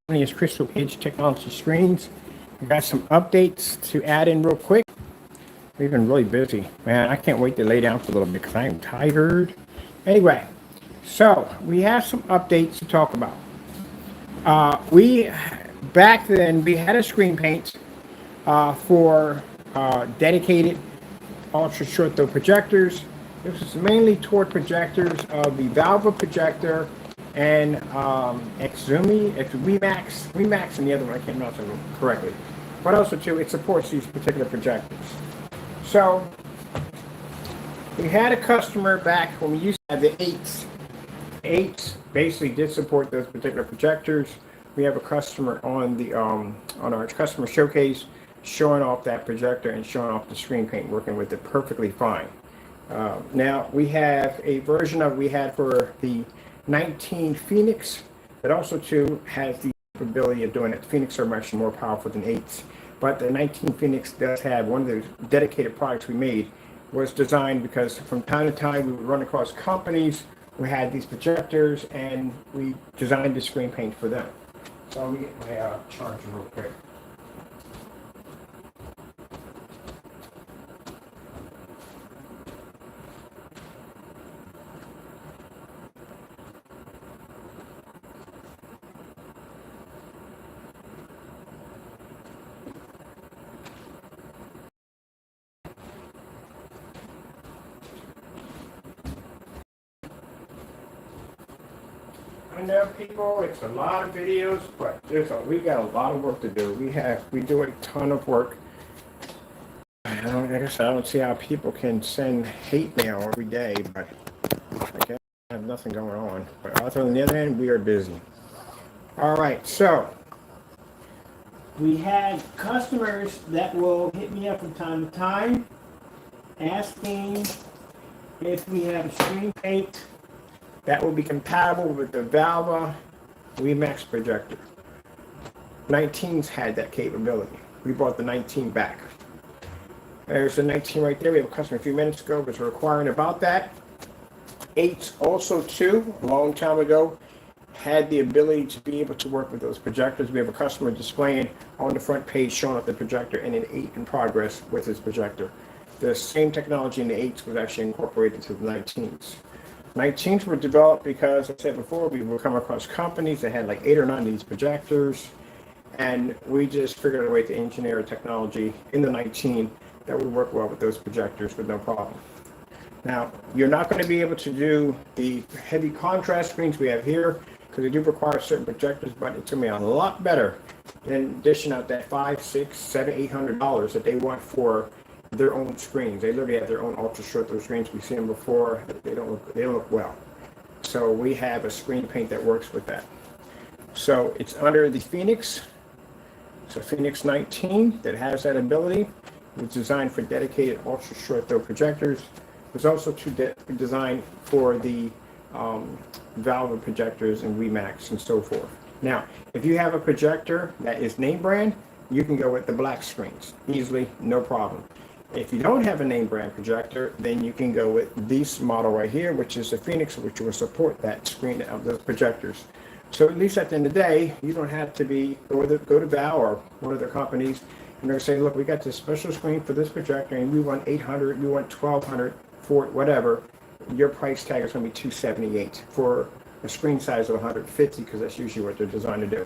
Is Crystal Edge Technology Screens. We got some updates to add in real quick. We've been really busy. Man, I can't wait to lay down for a little bit because I am tired. Anyway, so we have some updates to talk about. Back then we had a screen paint for dedicated ultra short throw projectors. This is mainly toward projectors of the Valve projector and Exumi, Remax, and the other one I can't pronounce it correctly. But also too, it supports these particular projectors. So we had a customer back when we used to have the 8s. 8s basically did support those particular projectors. We have a customer on the on our customer showcase showing off that projector and showing off the screen paint, working with it perfectly fine. Now we have a version of we had for the 19 Phoenix that also too has the capability of doing it. Phoenix are actually more powerful than 8s, but the 19 Phoenix does have one of those dedicated products we made was designed because from time to time we would run across companies who had these projectors and we designed the screen paint for them. So let me get my charger real quick. I know people, it's a lot of videos, but we got a lot of work to do. We do a ton of work. I guess I don't see how people can send hate mail every day, but I guess I have nothing going on. But also on the other hand, we are busy. All right, so we had customers that will hit me up from time to time asking if we have a screen paint that will be compatible with the Valve Remax projector. 19s had that capability. We brought the 19 back. There's the 19 right there. We have a customer a few minutes ago was requiring about that. 8s also too, a long time ago, had the ability to be able to work with those projectors. We have a customer displaying on the front page showing up the projector and an 8 in progress with his projector. The same technology in the 8s was actually incorporated to the 19s. 19s were developed because, as I said before, we would come across companies that had like 8 or 9 of these projectors, and we just figured out a way to engineer a technology in the 19 that would work well with those projectors with no problem. Now, you're not going to be able to do the heavy contrast screens we have here because they do require certain projectors, but it's going to be a lot better than dishing out that $500, $600, $700, $800 that they want for their own screens. They literally have their own ultra short throw screens. We've seen them before. They don't look well. So we have a screen paint that works with that. So it's under the Phoenix. So Phoenix 19 that has that ability. It was designed for dedicated ultra short throw projectors. It was also designed for the Valve projectors and Remax and so forth. Now, if you have a projector that is name brand, you can go with the black screens easily, no problem. If you don't have a name brand projector, then you can go with this model right here, which is the Phoenix, which will support that screen of those projectors. So at least at the end of the day, you don't have to go to Valve or one of their companies and they're saying, look, we got this special screen for this projector and we want 800, we want 1200 for it, whatever. Your price tag is going to be $278 for a screen size of 150 because that's usually what they're designed to do.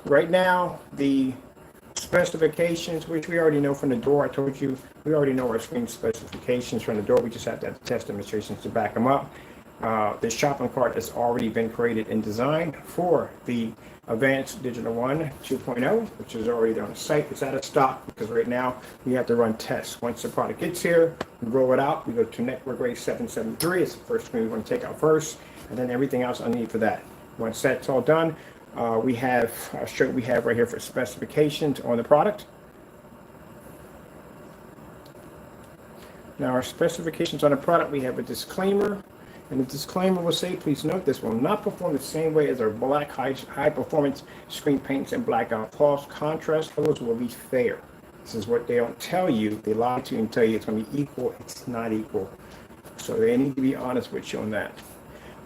Right now, the specifications, which we already know from the door, I told you, we already know our screen specifications from the door. We just have to have the test demonstrations to back them up. The shopping cart has already been created and designed for the Advanced Digital 1 2.0, which is already on the site. It's out of stock because right now we have to run tests. Once the product gets here, we roll it out. We go to network grade 773. It's the first screen we want to take out first, and then everything else I need for that. Once that's all done, we have right here for specifications on the product. Now our specifications on the product, we have a disclaimer, and the disclaimer will say, please note this will not perform the same way as our black high performance screen paints and blackout false contrast colors will be fair. This is what they don't tell you. They lie to you and tell you it's going to be equal. It's not equal. So they need to be honest with you on that.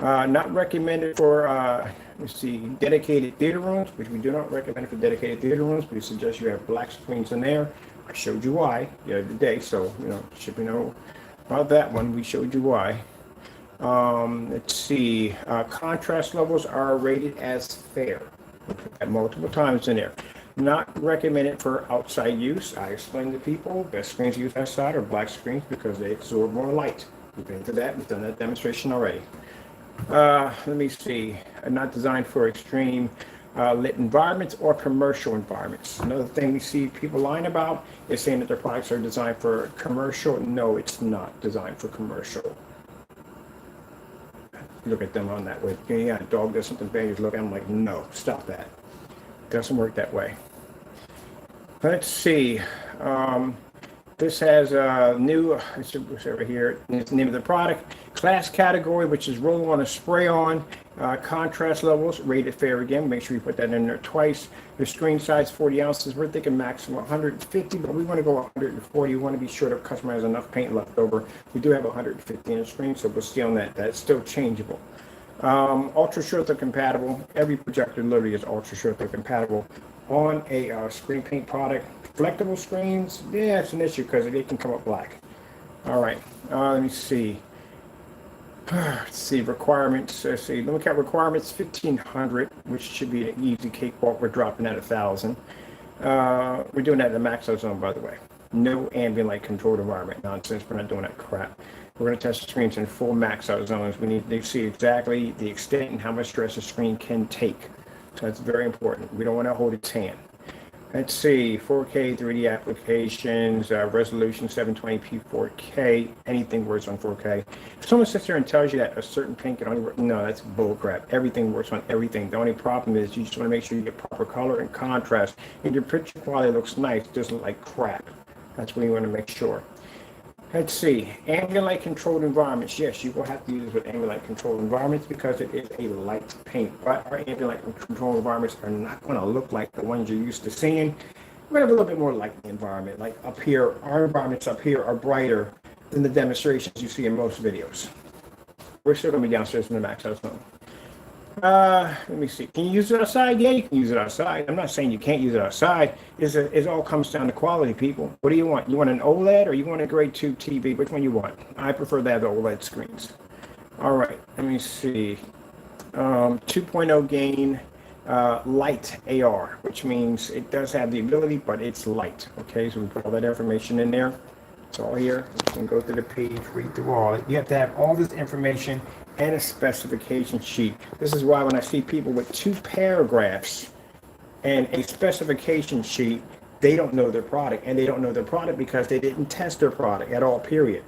Not recommended for, let's see, dedicated theater rooms, which we do not recommend for dedicated theater rooms. We suggest you have black screens in there. I showed you why the other day, so, you know, should we know about that one? We showed you why. Let's see, contrast levels are rated as fair. We'll put that multiple times in there. Not recommended for outside use. I explained to people, best screens used outside are black screens because they absorb more light. We've been to that, we've done that demonstration already. Let me see, not designed for extreme lit environments or commercial environments. Another thing we see people lying about is saying that their products are designed for commercial. No, it's not designed for commercial. Look at them on that way. Yeah, a dog does something bad, you look at them like, no, stop that. Doesn't work that way. Let's see. This has a new, it's over here, it's the name of the product. Class category, which is roll on a spray on. Contrast levels, rated fair again. Make sure you put that in there twice. The screen size 40 ounces. We're thinking maximum 150, but we want to go 140. We want to be sure the customer has enough paint left over. We do have 150 inch screen, so we'll stay on that. That's still changeable. Ultra short throw compatible. Every projector literally is ultra short throw compatible on a screen paint product. Reflectable screens, yeah, it's an issue because they can come up black. All right, let me see. Let's see, requirements. Let's see, look at requirements 1500, which should be an easy cakewalk. We're dropping at 1000. We're doing that in the max out zone, by the way. No ambient light controlled environment nonsense. We're not doing that crap. We're going to test the screens in full max out zones. We need to see exactly the extent and how much stress the screen can take. So that's very important. We don't want to hold its hand. Let's see, 4K 3D applications, resolution 720p 4K, anything works on 4K. If someone sits there and tells you that a certain paint can only work, no, that's bullcrap. Everything works on everything. The only problem is you just want to make sure you get proper color and contrast, and your picture quality looks nice, doesn't look like crap. That's what you want to make sure. Let's see, ambient light controlled environments. Yes, you will have to use it with ambient light controlled environments because it is a light paint. But our ambient light controlled environments are not going to look like the ones you're used to seeing. We're going to have a little bit more light in the environment. Like up here, our environments up here are brighter than the demonstrations you see in most videos. We're still going to be downstairs in the max house zone. Let me see. Can you use it outside? Yeah, you can use it outside. I'm not saying you can't use it outside. It all comes down to quality, people. What do you want? You want an OLED or you want a grade 2 TV? Which one you want? I prefer to have the OLED screens. All right, let me see. 2.0 gain, light AR, which means it does have the ability, but it's light. Okay, so we put all that information in there. It's all here. You can go through the page, read through all it. You have to have all this information and a specification sheet. This is why when I see people with 2 paragraphs and a specification sheet, they don't know their product, and they don't know their product because they didn't test their product at all, period.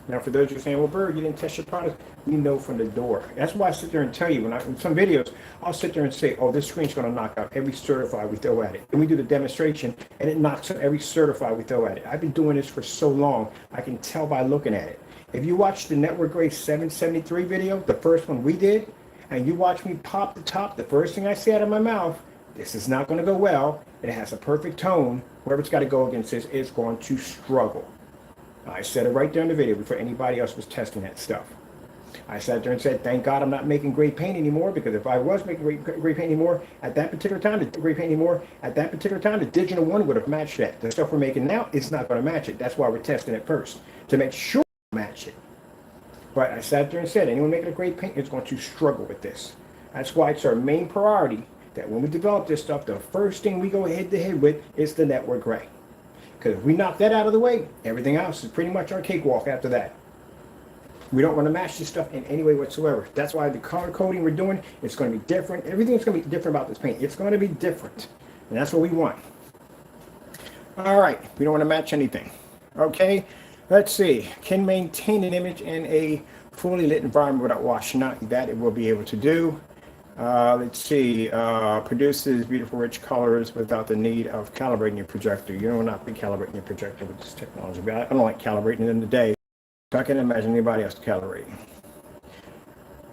Now, for those who are saying, well, Bird, you didn't test your product, we know from the door. That's why I sit there and tell you, in some videos, I'll sit there and say, oh, this screen's going to knock out every certified we throw at it. And we do the demonstration, and it knocks out every certified we throw at it. I've been doing this for so long, I can tell by looking at it. If you watch the Network Grade 773 video, the first one we did, and you watch me pop the top, the first thing I say out of my mouth, this is not going to go well. It has a perfect tone. Whoever it's got to go against this is going to struggle. I said it right there in the video before anybody else was testing that stuff. I sat there and said, thank God I'm not making gray paint anymore, because if I was making gray paint anymore at that particular time, the digital one would have matched that. The stuff we're making now, it's not going to match it. That's why we're testing it first, to make sure it match it. But I sat there and said, anyone making a gray paint is going to struggle with this. That's why it's our main priority that when we develop this stuff, the first thing we go head to head with is the Network Gray. Because if we knock that out of the way, everything else is pretty much our cakewalk after that. We don't want to match this stuff in any way whatsoever. That's why the color coding we're doing is going to be different. Everything's going to be different about this paint. It's going to be different. And that's what we want. All right. We don't want to match anything. Okay. Let's see. Can maintain an image in a fully lit environment without washing out. That it will be able to do. Let's see. Produces beautiful rich colors without the need of calibrating your projector. You will not be calibrating your projector with this technology. But I don't like calibrating in the day. So I can't imagine anybody else calibrating.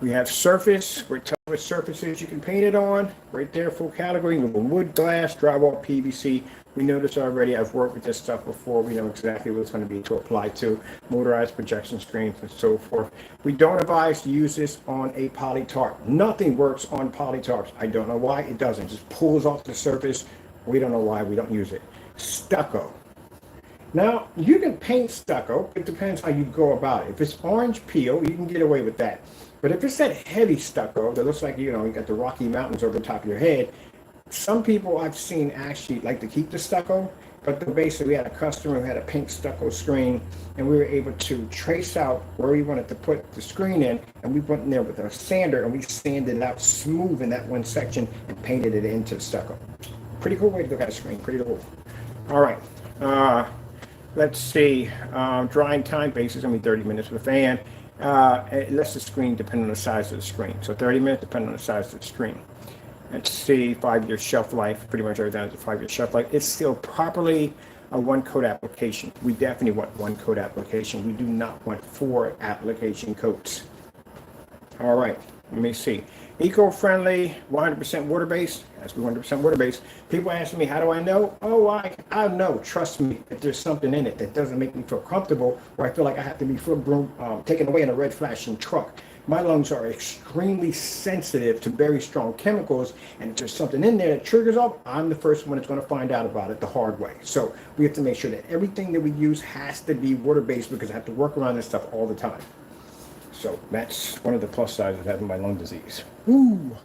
We have surface. We're telling what surfaces you can paint it on. Right there, full category. Wood, glass, drywall, PVC. We know this already. I've worked with this stuff before. We know exactly what it's going to be to apply to motorized projection screens and so forth. We don't advise to use this on a polytarp. Nothing works on polytarps. I don't know why it doesn't. It just pulls off the surface. We don't know why we don't use it. Stucco. Now, you can paint stucco. It depends how you go about it. If it's orange peel, you can get away with that. But if it's that heavy stucco that looks like, you got the Rocky Mountains over the top of your head, some people I've seen actually like to keep the stucco, but basically we had a customer who had a pink stucco screen, and we were able to trace out where we wanted to put the screen in, and we went in there with a sander, and we sanded it out smooth in that one section and painted it into the stucco. Pretty cool way to look at a screen, pretty cool. All right, let's see, drying time basis, going to be 30 minutes with a fan. It lets the screen depend on the size of the screen. So 30 minutes depending on the size of the screen. Let's see, 5-year shelf life. Pretty much everything has a 5-year shelf life. It's still properly a 1-coat application. We definitely want 1-coat application. We do not want 4 application coats. All right, let me see. Eco-friendly, 100% water-based. Has to be 100% water-based. People ask me, how do I know? Oh, I know. Trust me, if there's something in it that doesn't make me feel comfortable, or I feel like I have to be taken away in a red flashing truck. My lungs are extremely sensitive to very strong chemicals, and if there's something in there that triggers off, I'm the first one that's going to find out about it the hard way. So we have to make sure that everything that we use has to be water-based, because I have to work around this stuff all the time. So that's one of the plus sides of having my lung disease. Ooh.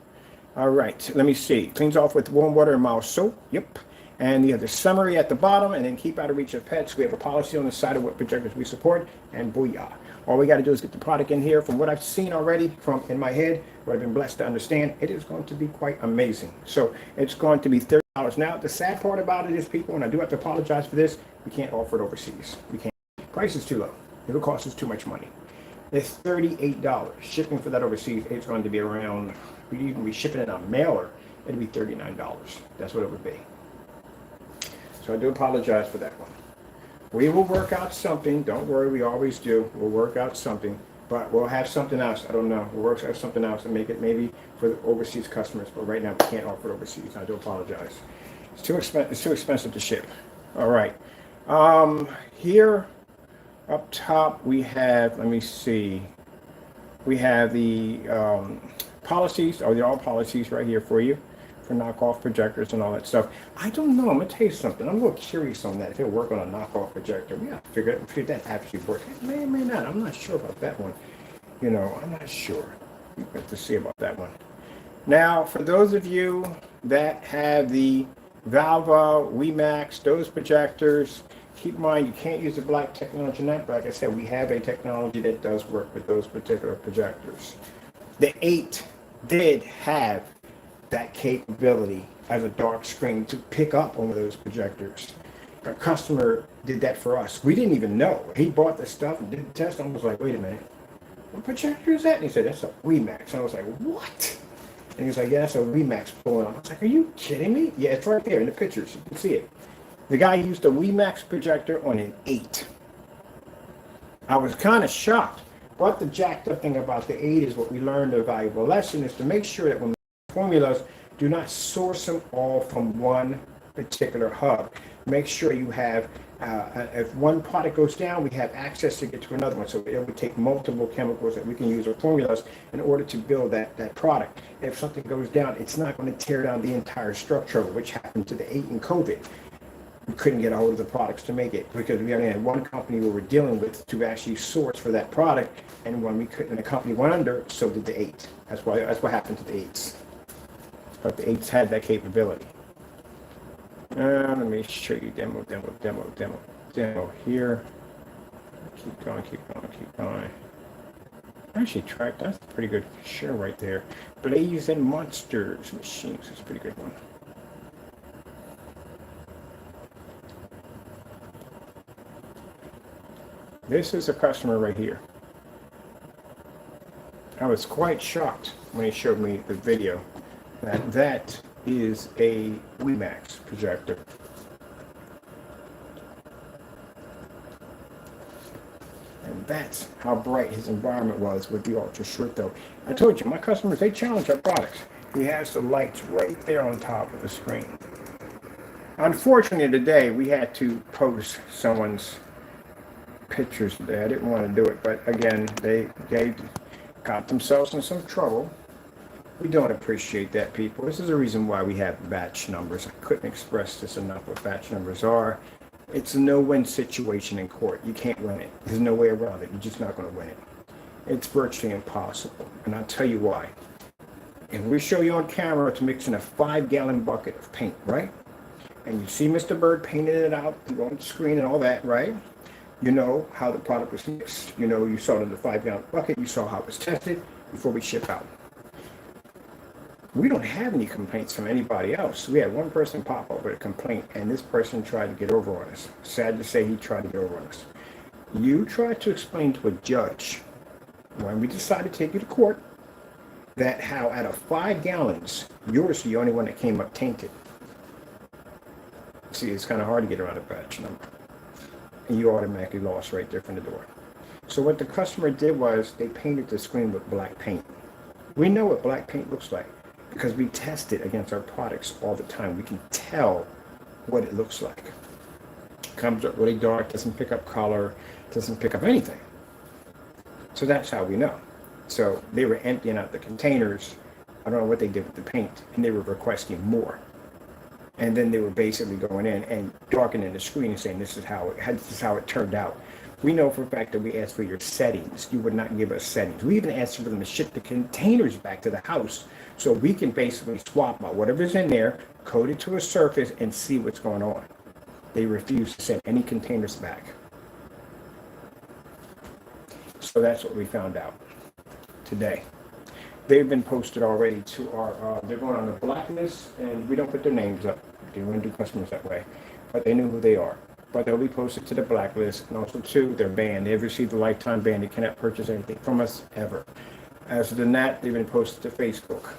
All right, let me see. Cleans off with warm water and mild soap. Yep. And you have the summary at the bottom, and then keep out of reach of pets. We have a policy on the side of what projectors we support, and booyah. All we got to do is get the product in here. From what I've seen already from in my head, what I've been blessed to understand, it is going to be quite amazing. So it's going to be $30. Now, the sad part about it is, people, and I do have to apologize for this, we can't offer it overseas. We can't. Price is too low. It'll cost us too much money. It's $38. Shipping for that overseas, it's going to be around, we'd even be shipping it on a mailer, it'd be $39. That's what it would be. So I do apologize for that one. We will work out something. Don't worry, we always do. We'll work out something, but we'll have something else. I don't know. We'll work out something else and make it maybe for the overseas customers, but right now we can't offer it overseas. I do apologize. It's too expensive to ship. All right. Here up top we have, let me see, we have the policies, or they're all policies right here for you, for knockoff projectors and all that stuff. I don't know, I'm gonna tell you something. I'm a little curious on that. If it'll work on a knockoff projector, we have to figure out if that actually works. It may or may not. I'm not sure about that one. I'm not sure. We have to see about that one. Now, for those of you that have the Valva, WeMax, those projectors, keep in mind you can't use the black technology on that, but like I said, we have a technology that does work with those particular projectors. The 8 did have that capability as a dark screen to pick up on those projectors. Our customer did that for us. We didn't even know. He bought the stuff and did the test, and I was like, wait a minute, what projector is that? And he said, that's a WeMax. And I was like, what? And he was like, yeah, that's a WeMax pulling on. I was like, are you kidding me? Yeah, it's right there in the pictures. You can see it. The guy used a WeMax projector on an 8. I was kind of shocked. But the jacked up thing about the 8 is what we learned, a valuable lesson, is to make sure that when formulas, do not source them all from one particular hub. Make sure you have, if one product goes down, we have access to get to another one. So it would take multiple chemicals that we can use or formulas in order to build that product. If something goes down, it's not going to tear down the entire structure, which happened to the 8 in COVID. We couldn't get a hold of the products to make it because we only had one company we were dealing with to actually source for that product, and when we couldn't, the company went under, so did the 8. That's what happened to the 8s. But the 8s had that capability. Let me show you demo here. Keep going. Actually, track, that's a pretty good share right there. Blaze and Monsters Machines is a pretty good one. This is a customer right here. I was quite shocked when he showed me the video that is a WeMax projector. And That's how bright his environment was with the ultra short though. I told you, my customers, they challenge our products. He has the lights right there on top of the screen. Unfortunately today, we had to post someone's pictures today. I didn't want to do it, but again, they got themselves in some trouble. We don't appreciate that, people. This is the reason why we have batch numbers. I couldn't express this enough what batch numbers are. It's a no-win situation in court. You can't win it. There's no way around it. You're just not going to win it. It's virtually impossible. And I'll tell you why. If we show you on camera to mix in a 5-gallon bucket of paint, right? And you see Mr. Bird painted it out on the screen and all that, right? You know how the product was mixed. You know, you saw it in the 5-gallon bucket. You saw how it was tested before we ship out. We don't have any complaints from anybody else. We had one person pop up with a complaint, and this person tried to get over on us. Sad to say, he tried to get over on us. You tried to explain to a judge, when we decided to take you to court, that how out of 5 gallons, yours is the only one that came up tainted. See, it's kind of hard to get around a batch number. And you automatically lost right there from the door. So what the customer did was, they painted the screen with black paint. We know what black paint looks like, because we test it against our products all the time. We can tell what it looks like. It comes up really dark, doesn't pick up color, doesn't pick up anything. So that's how we know. So they were emptying out the containers. I don't know what they did with the paint, and they were requesting more. And then they were basically going in and darkening the screen and saying, this is how it turned out. We know for a fact that we asked for your settings. You would not give us settings. We even asked for them to ship the containers back to the house so we can basically swap out whatever's in there, code it to a surface, and see what's going on. They refused to send any containers back. So that's what we found out today. They've been posted already to our, they're going on the blacklist, and we don't put their names up. We don't do customers that way, but they knew who they are. But they'll be posted to the blacklist, and also too, they're banned. They've received a lifetime ban. They cannot purchase anything from us ever. As than that, they've been posted to Facebook,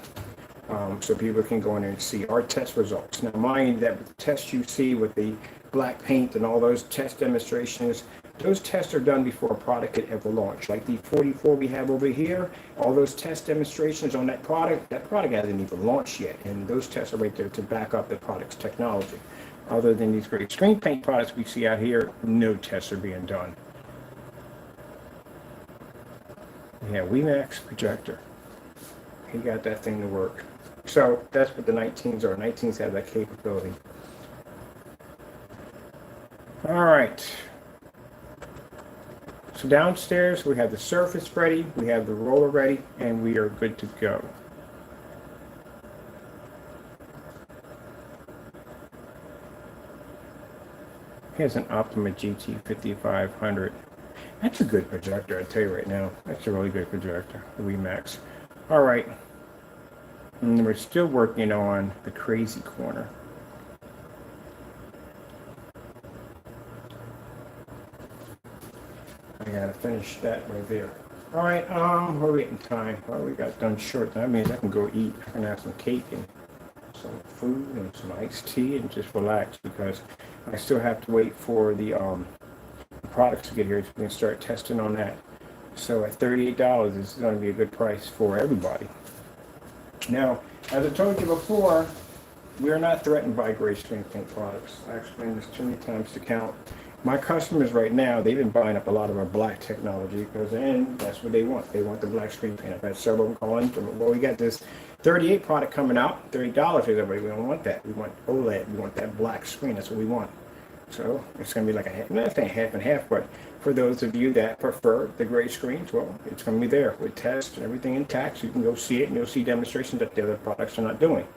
so people can go in there and see our test results. Now, mind that the tests you see with the black paint and all those test demonstrations, those tests are done before a product could ever launch. Like the 44 we have over here, all those test demonstrations on that product hasn't even launched yet, and those tests are right there to back up the product's technology. Other than these great screen paint products we see out here, no tests are being done. Yeah, WeMax projector. He got that thing to work. So that's what the 19s are. 19s have that capability. All right. So downstairs we have the surface ready, we have the roller ready, and we are good to go. Here's an Optima GT 5500. That's a good projector, I tell you right now. That's a really good projector, the WeMax. All right, and we're still working on the crazy corner. I gotta finish that right there. All right, we're waiting time. Well, we got done short. That means I can go eat. I can have some cake and some food and some iced tea and just relax, because I still have to wait for the products to get here so we can start testing on that. So at $38 is going to be a good price for everybody. Now, as I told you before, we are not threatened by gray screen paint products. I explained this too many times to count. My customers right now, they've been buying up a lot of our black technology, because then that's what they want. They want the black screen paint. I've had several of them calling. Well, we got this 38 product coming out, $30. Everybody, we don't want that. We want OLED. We want that black screen. That's what we want. So it's going to be like a half, not saying half and half, but for those of you that prefer the gray screens, well, it's going to be there with tests and everything intact. So you can go see it, and you'll see demonstrations that the other products are not doing.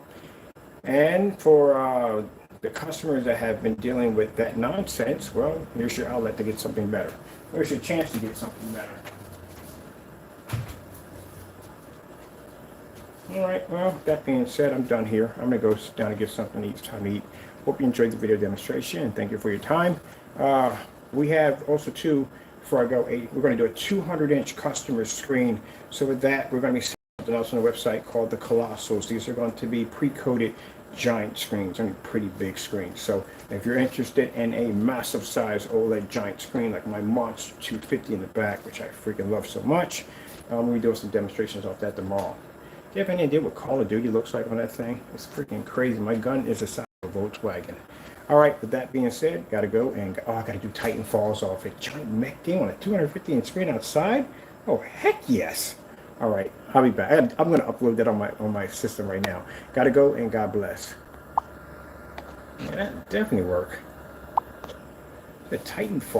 And for the customers that have been dealing with that nonsense, well, here's your outlet to get something better. There's your chance to get something better. All right, well, that being said, I'm done here. I'm going to go sit down and get something to eat. It's time to eat. Hope you enjoyed the video demonstration, and thank you for your time. We have also, too, before I go, we're going to do a 200-inch customer screen. So with that, we're going to be seeing something else on the website called the Colossals. These are going to be pre-coated giant screens, only pretty big screens. So if you're interested in a massive size OLED giant screen like my Monster 250 in the back, which I freaking love so much, we'll do some demonstrations off that tomorrow. Do you have any idea what Call of Duty looks like on that thing? It's freaking crazy. My gun is the size of a Volkswagen. All right, with that being said, gotta go and I gotta do Titanfalls off a giant mech game on a 250-inch screen outside. Oh heck yes! All right, I'll be back. I'm gonna upload that on my system right now. Gotta go and God bless. Yeah, that definitely work. The Titanfall.